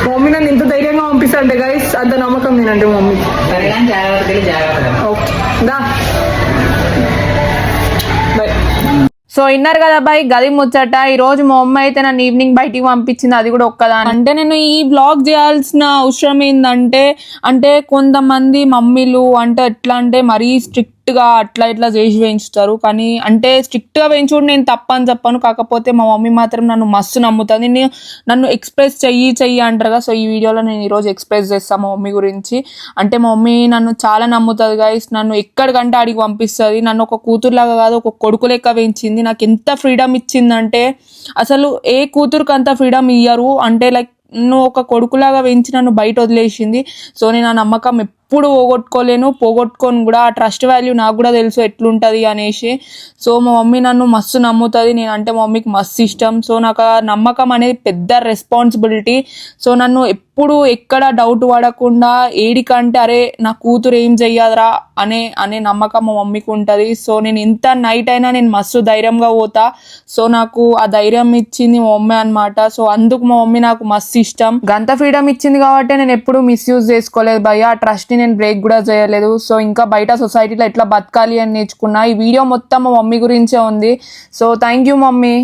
Mummy నన్ను ఇంత ధైర్యంగా పంపిస్తాంటే గైస్, అంత నమ్మకం నేనంటే మమ్మీ. దా సో ఇన్నారు కదా బాయ్, గది ముచ్చట. ఈ రోజు మా అమ్మ అయితే నన్ను ఈవినింగ్ బయటికి పంపించింది, అది కూడా ఒక్కదాని. అంటే నేను ఈ బ్లాగ్ చేయాల్సిన అవసరం ఏంటంటే, అంటే కొంతమంది మమ్మీలు అంటే ఎట్లా అంటే మరీ స్ట్రిక్ట్ గా అట్లా ఇట్లా చేసి వేయించుతారు. కానీ అంటే స్ట్రిక్ట్ గా వేయించుకుంటే నేను తప్పని చెప్పను, కాకపోతే మా మమ్మీ మాత్రం నన్ను మస్తు నమ్ముతుంది. నన్ను ఎక్స్ప్రెస్ చెయ్యి అంటారుగా. సో ఈ వీడియోలో నేను ఈరోజు ఎక్స్ప్రెస్ చేస్తాను మా మమ్మీ గురించి. అంటే మా మమ్మీ నన్ను చాలా నమ్ముతుంది గైస్. నన్ను ఎక్కడికంటే అడిగి పంపిస్తుంది. నన్ను ఒక కూతురులాగా కాదు, ఒక కొడుకు లెక్క పెంచింది. నాకు ఎంత ఫ్రీడమ్ ఇచ్చిందంటే, అసలు ఏ కూతురుకి అంత ఫ్రీడమ్ ఇయ్యరు. అంటే లైక్ నువ్వు ఒక కొడుకులాగా పెంచి నన్ను బయట వదిలేసింది. సో నేను ఆ నమ్మకం ఎప్పుడు పోగొట్టుకోను కూడా. ఆ ట్రస్ట్ వాల్యూ నాకు కూడా తెలుసు ఎట్లుంటుంది అనేసి. సో మా మమ్మీ నన్ను మస్తు నమ్ముతుంది. నేనంటే మా మమ్మీకి మస్తు ఇష్టం. సో నాకు ఆ నమ్మకం అనేది పెద్ద రెస్పాన్సిబిలిటీ. సో నన్ను ఎప్పుడు ఎక్కడ డౌట్ పడకుండా ఏడికంటే అరే నా కూతురు ఏం చెయ్యదురా అనే నమ్మకం మా మమ్మీకి ఉంటుంది. సో నేను ఇంత నైట్ అయినా నేను మస్తు ధైర్యంగా పోతా. సో నాకు ఆ ధైర్యం ఇచ్చింది మా మమ్మీ అనమాట. సో అందుకు మా మమ్మీ నాకు మస్తు ఇష్టం. గంత ఫ్రీడమ్ ఇచ్చింది కాబట్టి నేను ఎప్పుడు మిస్యూజ్ చేసుకోలేదు భయ్య. ఆ ట్రస్ట్ ని నేను బ్రేక్ కూడా చేయలేదు. సో ఇంకా బయట సొసైటీలో ఎట్లా బతకాలి అని నేర్చుకున్నా. ఈ వీడియో మొత్తం మా మమ్మీ గురించే ఉంది. So thank you mummy.